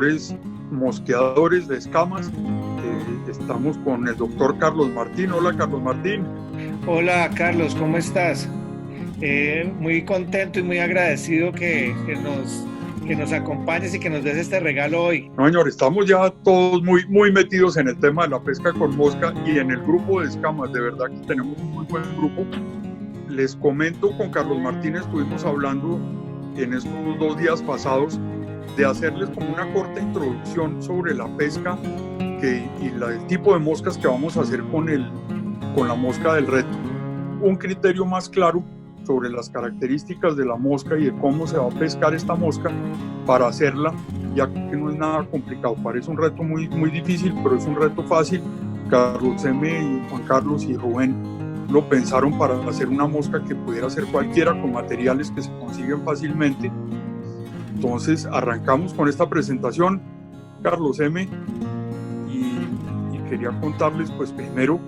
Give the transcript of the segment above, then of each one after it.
señores mosqueadores de escamas. Estamos con el doctor Carlos Martín. Hola, Carlos Martín. Hola Carlos, ¿cómo estás? Muy contento y muy agradecido que nos acompañes y que nos des este regalo hoy. No, señor, estamos ya todos muy metidos en el tema de la pesca con mosca y en el grupo de escamas. De verdad que tenemos un muy buen grupo. Les comento, con Carlos Martín estuvimos hablando en estos 2 días pasados de hacerles como una corta introducción sobre la pesca el tipo de moscas que vamos a hacer con la mosca del reto. Un criterio más claro sobre las características de la mosca y de cómo se va a pescar esta mosca para hacerla, ya que no es nada complicado. Parece un reto muy difícil, pero es un reto fácil. Carlos M. y Juan Carlos y Rubén lo pensaron para hacer una mosca que pudiera hacer cualquiera con materiales que se consiguen fácilmente. Entonces arrancamos con esta presentación, Carlos M. y quería contarles pues primero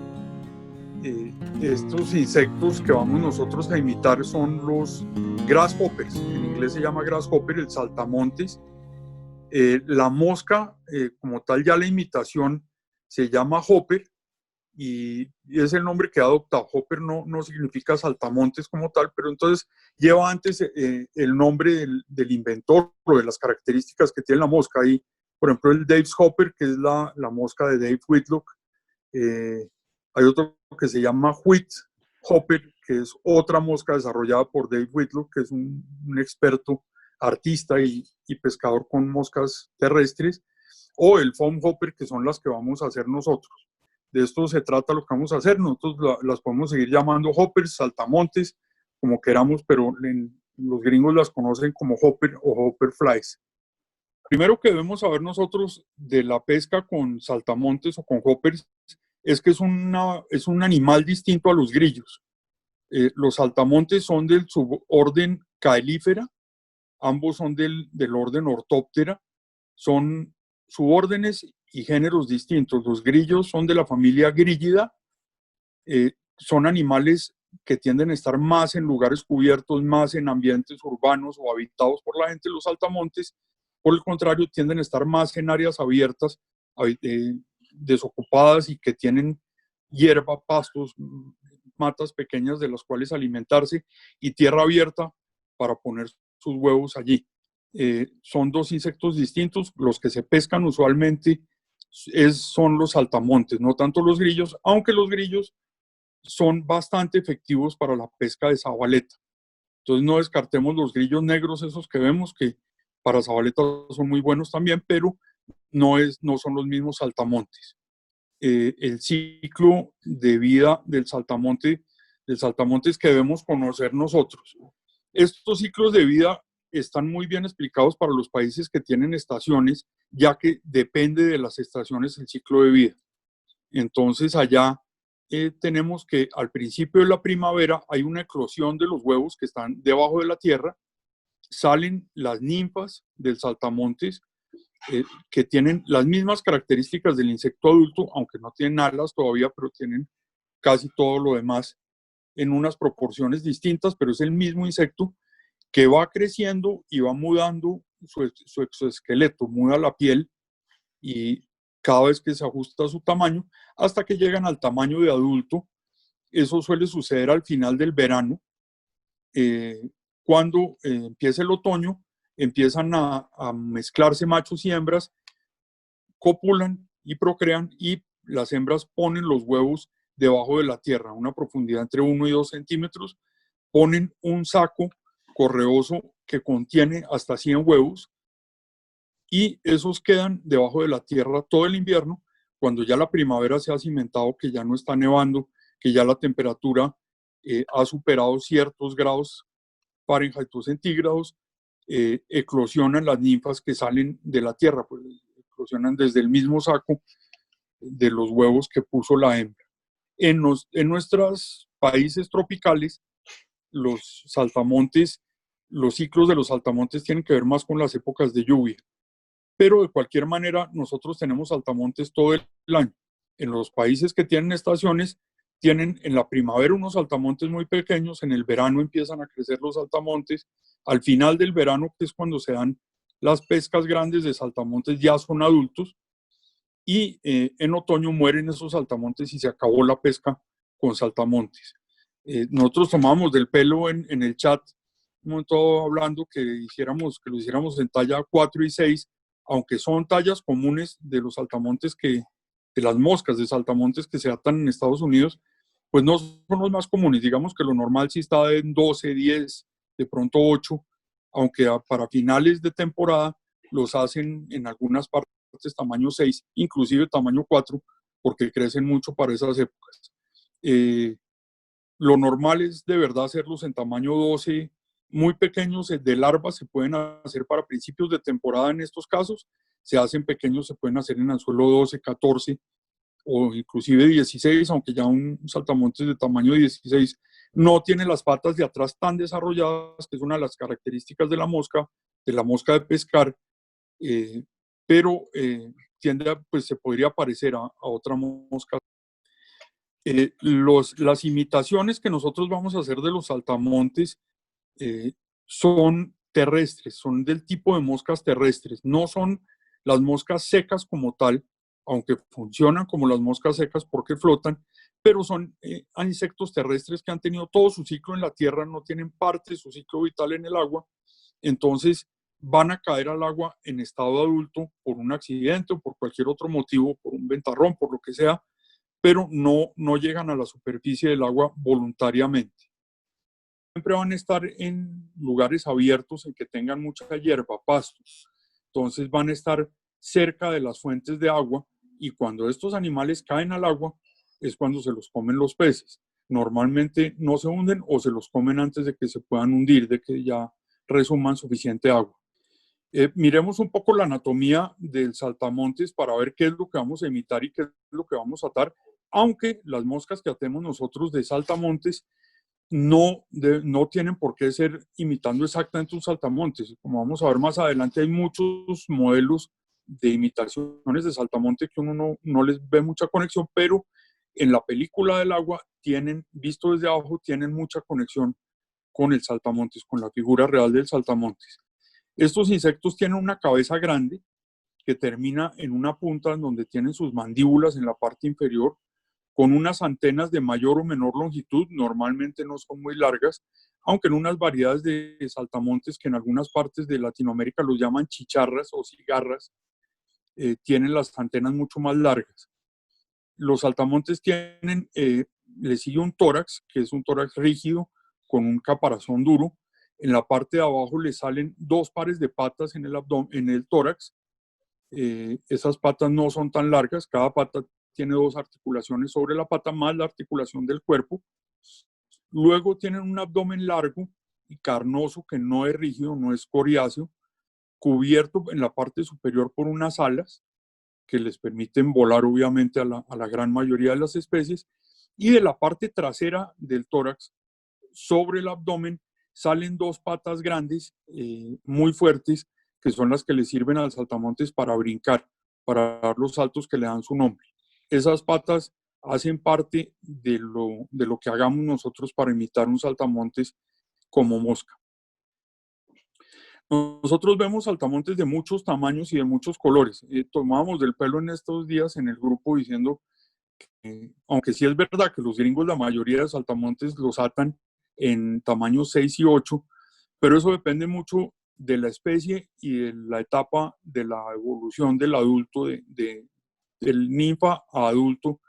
estos insectos que vamos nosotros a imitar son los grasshoppers. En inglés se llama grasshopper, el saltamontes. La mosca, como tal, ya la imitación se llama hopper y es el nombre que ha adoptado. Hopper no significa saltamontes como tal, pero entonces lleva antes el nombre del inventor o de las características que tiene la mosca. Ahí, por ejemplo, el Dave's Hopper, que es la mosca de Dave Whitlock. Hay otro que se llama Wheat Hopper, que es otra mosca desarrollada por Dave Whitlock, que es un experto artista y pescador con moscas terrestres, o el Foam Hopper, que son las que vamos a hacer nosotros. De esto se trata lo que vamos a hacer. Nosotros las podemos seguir llamando hoppers, saltamontes, como queramos, pero los gringos las conocen como hopper o hopper flies. Primero que debemos saber nosotros de la pesca con saltamontes o con hoppers es que es un animal distinto a los grillos. Los saltamontes son del suborden Caelífera, ambos son del orden Orthoptera, son subórdenes y géneros distintos. Los grillos son de la familia Grillida, son animales que tienden a estar más en lugares cubiertos, más en ambientes urbanos o habitados por la gente. Los saltamontes, por el contrario, tienden a estar más en áreas abiertas, desocupadas y que tienen hierba, pastos, matas pequeñas de las cuales alimentarse y tierra abierta para poner sus huevos allí. Son dos insectos distintos. Los que se pescan usualmente son los saltamontes, no tanto los grillos, aunque los grillos son bastante efectivos para la pesca de zabaleta. Entonces no descartemos los grillos negros, esos que vemos, que para zabaleta son muy buenos también, pero no son los mismos saltamontes. El ciclo de vida del saltamontes que debemos conocer nosotros. Estos ciclos de vida están muy bien explicados para los países que tienen estaciones, ya que depende de las estaciones el ciclo de vida. Entonces allá tenemos que al principio de la primavera hay una eclosión de los huevos que están debajo de la tierra, salen las ninfas del saltamontes, que tienen las mismas características del insecto adulto, aunque no tienen alas todavía, pero tienen casi todo lo demás en unas proporciones distintas, pero es el mismo insecto que va creciendo y va mudando su exoesqueleto, muda la piel y cada vez que se ajusta a su tamaño, hasta que llegan al tamaño de adulto. Eso suele suceder al final del verano. Cuando empieza el otoño, empiezan a mezclarse machos y hembras, copulan y procrean y las hembras ponen los huevos debajo de la tierra, a una profundidad entre 1 y 2 centímetros, ponen un saco correoso que contiene hasta 100 huevos y esos quedan debajo de la tierra todo el invierno. Cuando ya la primavera se ha cimentado, que ya no está nevando, que ya la temperatura ha superado ciertos grados Fahrenheit o centígrados, eclosionan las ninfas que salen de la tierra, pues eclosionan desde el mismo saco de los huevos que puso la hembra. En nuestros países tropicales, los saltamontes, los ciclos de los saltamontes tienen que ver más con las épocas de lluvia, pero de cualquier manera nosotros tenemos saltamontes todo el año. En los países que tienen estaciones, tienen en la primavera unos saltamontes muy pequeños, en el verano empiezan a crecer los saltamontes, al final del verano, que es cuando se dan las pescas grandes de saltamontes ya son adultos y en otoño mueren esos saltamontes y se acabó la pesca con saltamontes. Nosotros tomamos del pelo en el chat un momento hablando que lo hiciéramos en talla 4 y 6, aunque son tallas comunes de los saltamontes de las moscas de saltamontes que se atan en Estados Unidos, pues no son los más comunes. Digamos que lo normal sí está en 12, 10, de pronto 8, aunque para finales de temporada los hacen en algunas partes tamaño 6, inclusive tamaño 4, porque crecen mucho para esas épocas. Lo normal es de verdad hacerlos en tamaño 12, muy pequeños de larvas se pueden hacer para principios de temporada en estos casos, se hacen pequeños, se pueden hacer en anzuelo 12, 14 o inclusive 16, aunque ya un saltamontes de tamaño 16 no tiene las patas de atrás tan desarrolladas, que es una de las características de la mosca de pescar, pero tiende pues se podría parecer a otra mosca. Las imitaciones que nosotros vamos a hacer de los saltamontes son terrestres, son del tipo de moscas terrestres, no son las moscas secas como tal, aunque funcionan como las moscas secas porque flotan, pero son insectos terrestres que han tenido todo su ciclo en la tierra, no tienen parte de su ciclo vital en el agua, entonces van a caer al agua en estado adulto por un accidente o por cualquier otro motivo, por un ventarrón, por lo que sea, pero no llegan a la superficie del agua voluntariamente. Siempre van a estar en lugares abiertos en que tengan mucha hierba, pastos. Entonces van a estar cerca de las fuentes de agua y cuando estos animales caen al agua es cuando se los comen los peces. Normalmente no se hunden o se los comen antes de que se puedan hundir, de que ya resuman suficiente agua. Miremos un poco la anatomía del saltamontes para ver qué es lo que vamos a imitar y qué es lo que vamos a atar, aunque las moscas que atemos nosotros de saltamontes no tienen por qué ser imitando exactamente un saltamontes. Como vamos a ver más adelante, hay muchos modelos de imitaciones de saltamonte que uno no les ve mucha conexión, pero en la película del agua visto desde abajo, tienen mucha conexión con el saltamontes, con la figura real del saltamontes. Estos insectos tienen una cabeza grande que termina en una punta en donde tienen sus mandíbulas en la parte inferior, con unas antenas de mayor o menor longitud, normalmente no son muy largas, aunque en unas variedades de saltamontes que en algunas partes de Latinoamérica los llaman chicharras o cigarras, tienen las antenas mucho más largas. Los saltamontes les sigue un tórax, que es un tórax rígido, con un caparazón duro. En la parte de abajo le salen dos pares de patas en el tórax. Esas patas no son tan largas, cada pata tiene dos articulaciones sobre la pata más la articulación del cuerpo. Luego tienen un abdomen largo y carnoso que no es rígido, no es coriáceo, cubierto en la parte superior por unas alas que les permiten volar obviamente a la gran mayoría de las especies, y de la parte trasera del tórax, sobre el abdomen, salen dos patas grandes, muy fuertes, que son las que le sirven al saltamontes para brincar, para dar los saltos que le dan su nombre. Esas patas hacen parte de lo que hagamos nosotros para imitar un saltamontes como mosca. Nosotros vemos saltamontes de muchos tamaños y de muchos colores. Tomábamos del pelo en estos días en el grupo diciendo que, aunque sí es verdad que los gringos la mayoría de saltamontes los atan en tamaños 6 y 8, pero eso depende mucho de la especie y de la etapa de la evolución del adulto, del ninfa a adulto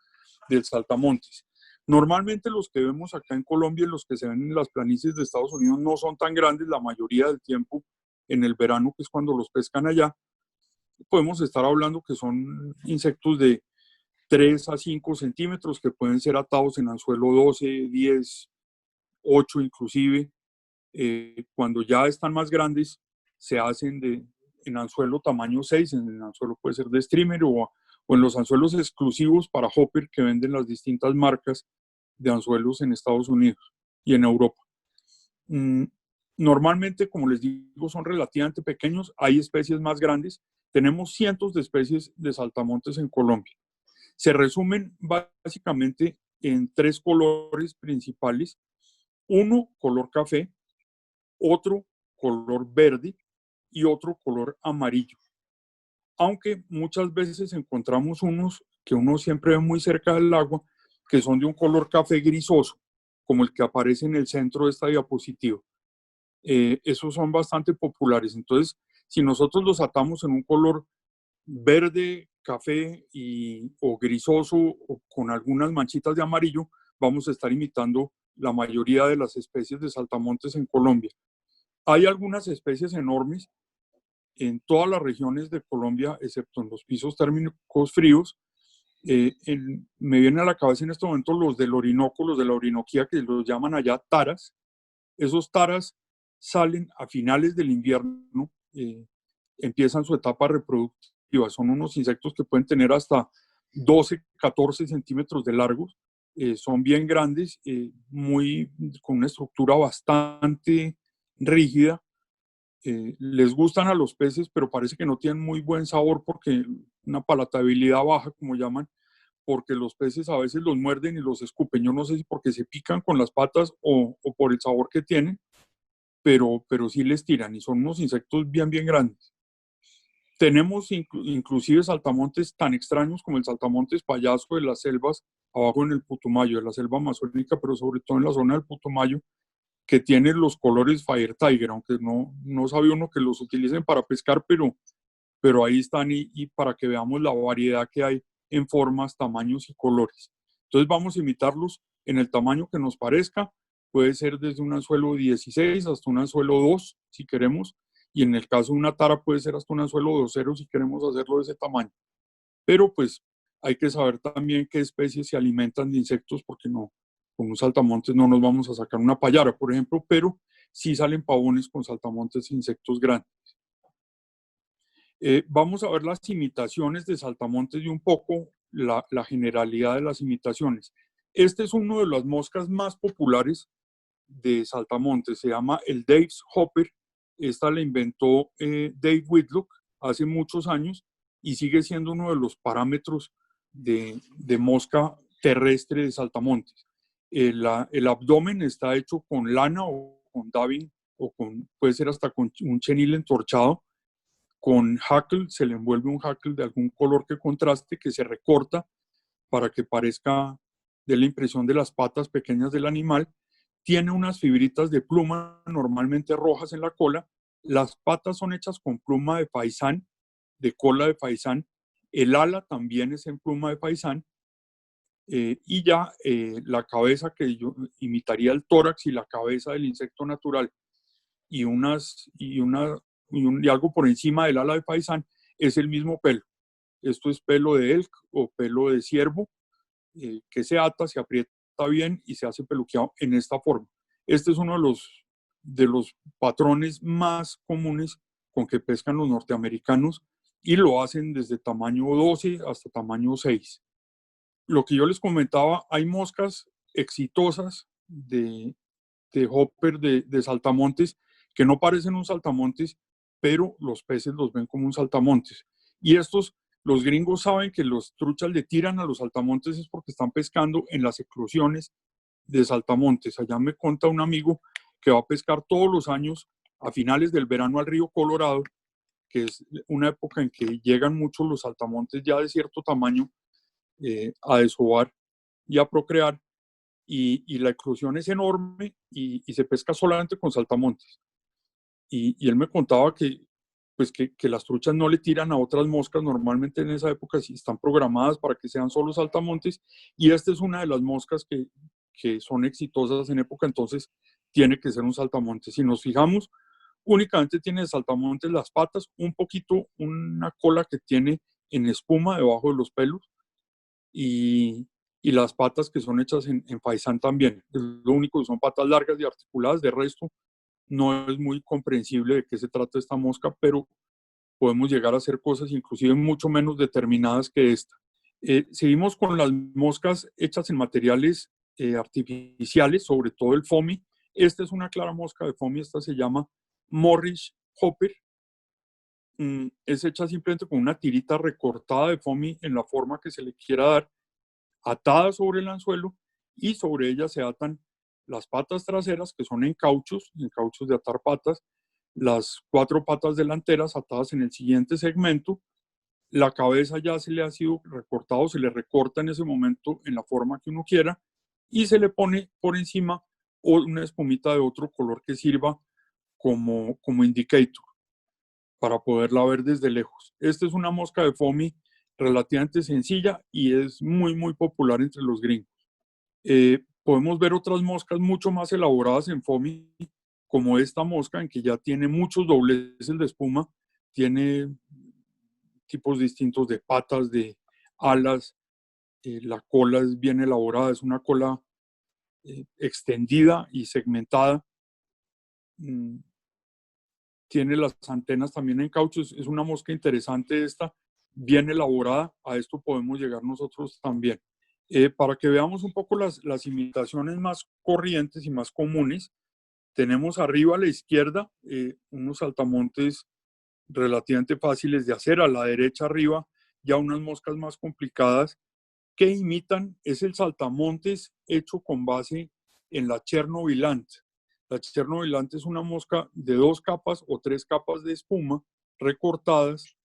del saltamontes. Normalmente los que vemos acá en Colombia y los que se ven en las planicies de Estados Unidos no son tan grandes la mayoría del tiempo. En el verano, que es cuando los pescan allá, podemos estar hablando que son insectos de 3 a 5 centímetros que pueden ser atados en anzuelo 12, 10, 8 inclusive. Cuando ya están más grandes, se hacen en anzuelo tamaño 6, en el anzuelo puede ser de streamer o en los anzuelos exclusivos para hopper que venden las distintas marcas de anzuelos en Estados Unidos y en Europa. Normalmente, como les digo, son relativamente pequeños. Hay especies más grandes. Tenemos cientos de especies de saltamontes en Colombia. Se resumen básicamente en 3 colores principales. Uno, color café, otro, color verde, y otro color amarillo. Aunque muchas veces encontramos unos que uno siempre ve muy cerca del agua, que son de un color café grisoso, como el que aparece en el centro de esta diapositiva. Esos son bastante populares. Entonces, si nosotros los atamos en un color verde, café o grisoso o con algunas manchitas de amarillo, vamos a estar imitando la mayoría de las especies de saltamontes en Colombia. Hay algunas especies enormes en todas las regiones de Colombia, excepto en los pisos térmicos fríos. Me vienen a la cabeza en este momento los del Orinoco, los de la Orinoquía, que los llaman allá taras. Esos taras salen a finales del invierno, empiezan su etapa reproductiva. Son unos insectos que pueden tener hasta 12, 14 centímetros de largos. Son bien grandes, con una estructura bastante rígida. Les gustan a los peces, pero parece que no tienen muy buen sabor porque una palatabilidad baja, como llaman, porque los peces a veces los muerden y los escupen. Yo no sé si porque se pican con las patas o por el sabor que tienen, pero sí les tiran y son unos insectos bien, bien grandes. Tenemos inclusive saltamontes tan extraños como el saltamontes payaso de las selvas, abajo en el Putumayo, de la selva amazónica, pero sobre todo en la zona del Putumayo, que tiene los colores Fire Tiger, aunque no sabe uno que los utilicen para pescar, pero ahí están y para que veamos la variedad que hay en formas, tamaños y colores. Entonces vamos a imitarlos en el tamaño que nos parezca, puede ser desde un anzuelo 16 hasta un anzuelo 2 si queremos, y en el caso de una tara puede ser hasta un anzuelo 2.0 si queremos hacerlo de ese tamaño. Pero pues hay que saber también qué especies se alimentan de insectos, porque no, con un saltamontes no nos vamos a sacar una payara, por ejemplo, pero sí salen pavones con saltamontes e insectos grandes. Vamos a ver las imitaciones de saltamontes y un poco la generalidad de las imitaciones. Este es uno de las moscas más populares de saltamontes, se llama el Dave's Hopper. Esta la inventó Dave Whitlock hace muchos años y sigue siendo uno de los parámetros de mosca terrestre de saltamontes. El abdomen está hecho con lana o con davin, puede ser hasta con un chenil entorchado. Con hackle se le envuelve un hackle de algún color que contraste, que se recorta para que parezca, de la impresión de las patas pequeñas del animal. Tiene unas fibritas de pluma normalmente rojas en la cola. Las patas son hechas con pluma de faisán, de cola de faisán. El ala también es en pluma de faisán. Y ya la cabeza, que yo imitaría el tórax y la cabeza del insecto natural, y algo por encima del ala de faisán, es el mismo pelo. Esto es pelo de elk o pelo de ciervo, que se ata, se aprieta bien y se hace peluqueado en esta forma. Este es uno de los patrones más comunes con que pescan los norteamericanos y lo hacen desde tamaño 12 hasta tamaño 6. Lo que yo les comentaba, hay moscas exitosas de hopper, de saltamontes, que no parecen un saltamontes, pero los peces los ven como un saltamontes. Y los gringos saben que los truchas le tiran a los saltamontes es porque están pescando en las eclosiones de saltamontes. Allá me cuenta un amigo que va a pescar todos los años a finales del verano al río Colorado, que es una época en que llegan muchos los saltamontes ya de cierto tamaño a desovar y a procrear, y la eclosión es enorme y se pesca solamente con saltamontes. Y él me contaba pues que las truchas no le tiran a otras moscas, normalmente en esa época sí están programadas para que sean solo saltamontes, y esta es una de las moscas que son exitosas en época, entonces tiene que ser un saltamontes. Si nos fijamos, únicamente tiene de saltamontes las patas, un poquito, una cola que tiene en espuma debajo de los pelos, y las patas que son hechas en faisán también. Es lo único, que son patas largas y articuladas. De resto, no es muy comprensible de qué se trata esta mosca, pero podemos llegar a hacer cosas inclusive mucho menos determinadas que esta. Seguimos con las moscas hechas en materiales artificiales, sobre todo el foamy. Esta es una clara mosca de foamy, esta se llama Morris Hopper. Es hecha simplemente con una tirita recortada de foamy en la forma que se le quiera dar, atada sobre el anzuelo, y sobre ella se atan las patas traseras, que son en cauchos de atar patas, las 4 patas delanteras atadas en el siguiente segmento. La cabeza ya se le ha sido recortado, se le recorta en ese momento en la forma que uno quiera y se le pone por encima una espumita de otro color que sirva como indicator para poderla ver desde lejos. Esta es una mosca de foamy relativamente sencilla y es muy, muy popular entre los gringos. Podemos ver otras moscas mucho más elaboradas en foamy, como esta mosca, en que ya tiene muchos dobleces de espuma, tiene tipos distintos de patas, de alas, la cola es bien elaborada, es una cola extendida y segmentada. Tiene las antenas también en caucho, es una mosca interesante esta, bien elaborada, a esto podemos llegar nosotros también. Para que veamos un poco las imitaciones más corrientes y más comunes, tenemos arriba a la izquierda unos saltamontes relativamente fáciles de hacer, a la derecha arriba ya unas moscas más complicadas que imitan, es el saltamontes hecho con base en la Chernobylant. La Chernobylant es una mosca de 2 capas o 3 capas de espuma recortadas,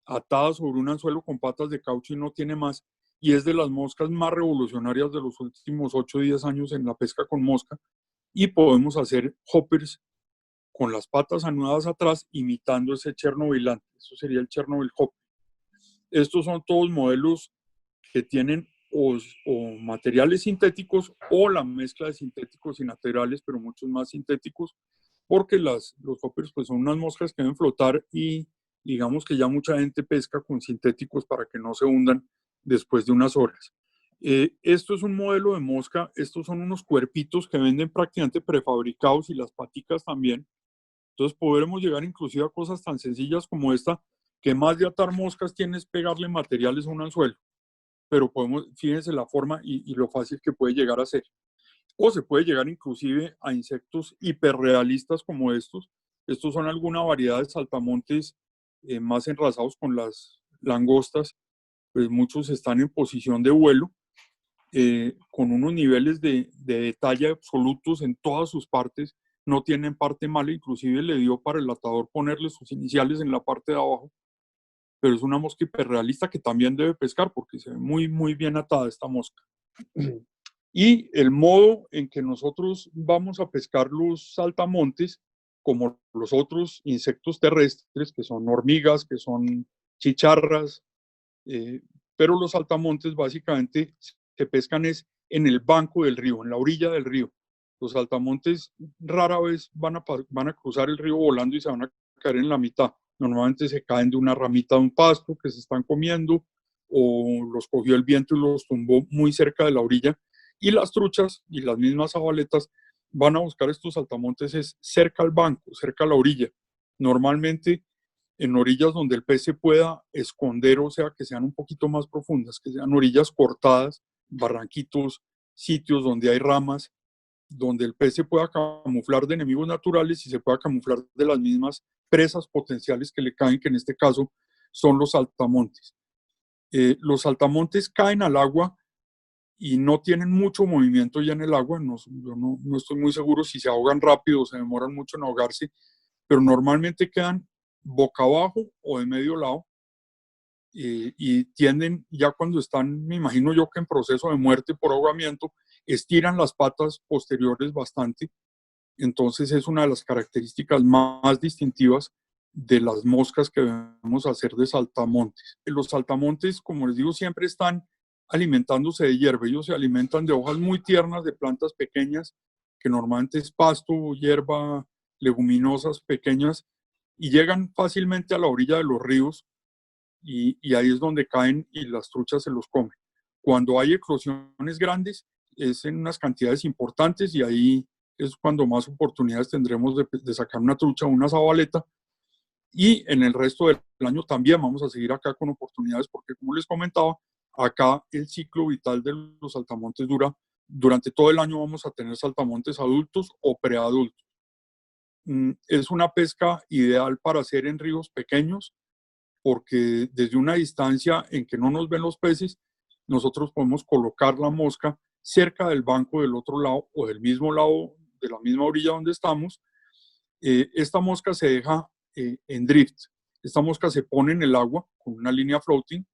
atadas sobre un anzuelo con patas de caucho y no tiene más, y es de las moscas más revolucionarias de los últimos 8 o 10 años en la pesca con mosca, y podemos hacer hoppers con las patas anudadas atrás imitando ese Chernobylant. Eso sería el Chernobyl Hopper. Estos son todos modelos que tienen o materiales sintéticos o la mezcla de sintéticos y naturales, pero muchos más sintéticos, porque los hoppers pues, son unas moscas que deben flotar y digamos que ya mucha gente pesca con sintéticos para que no se hundan después de unas horas. Esto es un modelo de mosca, estos son unos cuerpitos que venden prácticamente prefabricados y las paticas también. Entonces podremos llegar inclusive a cosas tan sencillas como esta, que más de atar moscas tiene es pegarle materiales a un anzuelo, pero podemos, fíjense la forma y lo fácil que puede llegar a ser. O se puede llegar inclusive a insectos hiperrealistas como estos. Estos son alguna variedad de saltamontes más enrasados con las langostas, pues muchos están en posición de vuelo, con unos niveles de detalle absolutos en todas sus partes, no tienen parte mala, inclusive le dio para el atador ponerle sus iniciales en la parte de abajo, pero es una mosca hiperrealista que también debe pescar porque se ve muy, muy bien atada esta mosca. Y el modo en que nosotros vamos a pescar los saltamontes, como los otros insectos terrestres, que son hormigas, que son chicharras, pero los saltamontes básicamente se pescan es en el banco del río, en la orilla del río. Los saltamontes rara vez van a cruzar el río volando y se van a caer en la mitad. Normalmente se caen de una ramita de un pasto que se están comiendo o los cogió el viento y los tumbó muy cerca de la orilla. Y las truchas y las mismas zabaletas van a buscar estos saltamontes es cerca al banco, cerca a la orilla. Normalmente en orillas donde el pez se pueda esconder, o sea, que sean un poquito más profundas, que sean orillas cortadas, barranquitos, sitios donde hay ramas, donde el pez se pueda camuflar de enemigos naturales y se pueda camuflar de las mismas presas potenciales que le caen, que en este caso son los saltamontes. Los saltamontes caen al agua y no tienen mucho movimiento ya en el agua. Yo no estoy muy seguro si se ahogan rápido o se demoran mucho en ahogarse, pero normalmente quedan boca abajo o de medio lado, y tienden, ya cuando están, me imagino yo que en proceso de muerte por ahogamiento, estiran las patas posteriores bastante. Entonces es una de las características más distintivas de las moscas que debemos hacer de saltamontes. Los saltamontes, como les digo, siempre están alimentándose de hierba. Ellos se alimentan de hojas muy tiernas, de plantas pequeñas, que normalmente es pasto, hierba, leguminosas pequeñas, y llegan fácilmente a la orilla de los ríos y ahí es donde caen y las truchas se los comen. Cuando hay eclosiones grandes es en unas cantidades importantes y ahí es cuando más oportunidades tendremos de sacar una trucha o una zabaleta, y en el resto del año también vamos a seguir acá con oportunidades porque, como les comentaba, acá el ciclo vital de los saltamontes durante todo el año vamos a tener saltamontes adultos o preadultos. Es una pesca ideal para hacer en ríos pequeños porque desde una distancia en que no nos ven los peces, nosotros podemos colocar la mosca cerca del banco del otro lado o del mismo lado, de la misma orilla donde estamos, esta mosca se deja en drift. Esta mosca se pone en el agua con una línea floating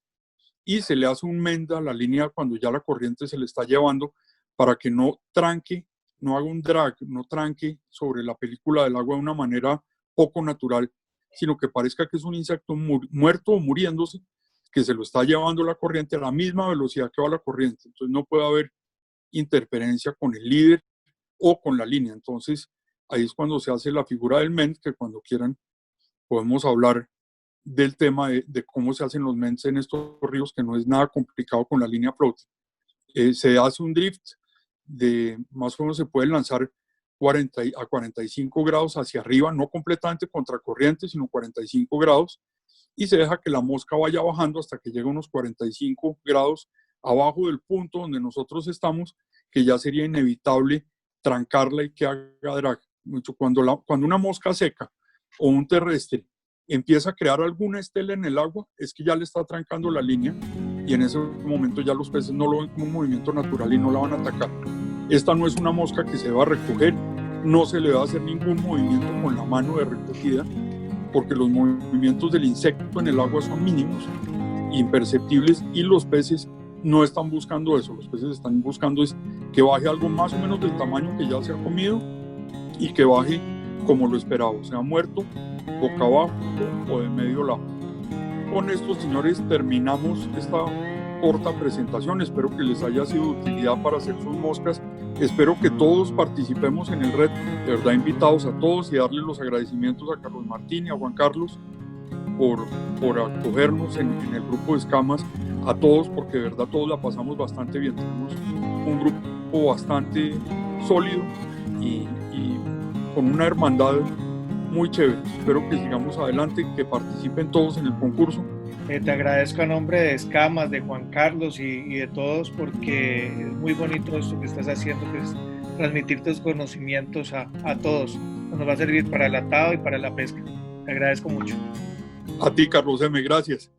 y se le hace un menda a la línea cuando ya la corriente se le está llevando para que no tranque, no haga un drag, no tranque sobre la película del agua de una manera poco natural, sino que parezca que es un insecto muerto o muriéndose, que se lo está llevando la corriente a la misma velocidad que va la corriente. Entonces no puede haber interferencia con el líder o con la línea. Entonces ahí es cuando se hace la figura del MENT, que cuando quieran podemos hablar del tema de cómo se hacen los MENTs en estos ríos, que no es nada complicado con la línea floating. Se hace un drift de más o menos, se puede lanzar 40 a 45 grados hacia arriba, no completamente contracorriente, sino 45 grados, y se deja que la mosca vaya bajando hasta que llegue a unos 45 grados abajo del punto donde nosotros estamos, que ya sería inevitable trancarla y que haga drag. Cuando una mosca seca o un terrestre empieza a crear alguna estela en el agua, es que ya le está trancando la línea y en ese momento ya los peces no lo ven como un movimiento natural y no la van a atacar. Esta no es una mosca que se va a recoger, no se le va a hacer ningún movimiento con la mano de recogida, porque los movimientos del insecto en el agua son mínimos, imperceptibles, y los peces no están buscando eso. Los peces están buscando es que baje algo más o menos del tamaño que ya se ha comido y que baje como lo esperado, sea muerto, boca abajo o de medio lado. Con esto, señores, terminamos esta corta presentación. Espero que les haya sido de utilidad para hacer sus moscas. Espero que todos participemos en el reto. De verdad, invitados a todos, y darles los agradecimientos a Carlos Martín y a Juan Carlos por acogernos en el grupo de escamas, a todos, porque de verdad todos la pasamos bastante bien. Tenemos un grupo bastante sólido y con una hermandad muy chévere. Espero que sigamos adelante, que participen todos en el concurso. Te agradezco a nombre de Escamas, de Juan Carlos y de todos, porque es muy bonito esto que estás haciendo, que es transmitir tus conocimientos a todos. Nos va a servir para el atado y para la pesca. Te agradezco mucho. A ti, Carlos M., gracias.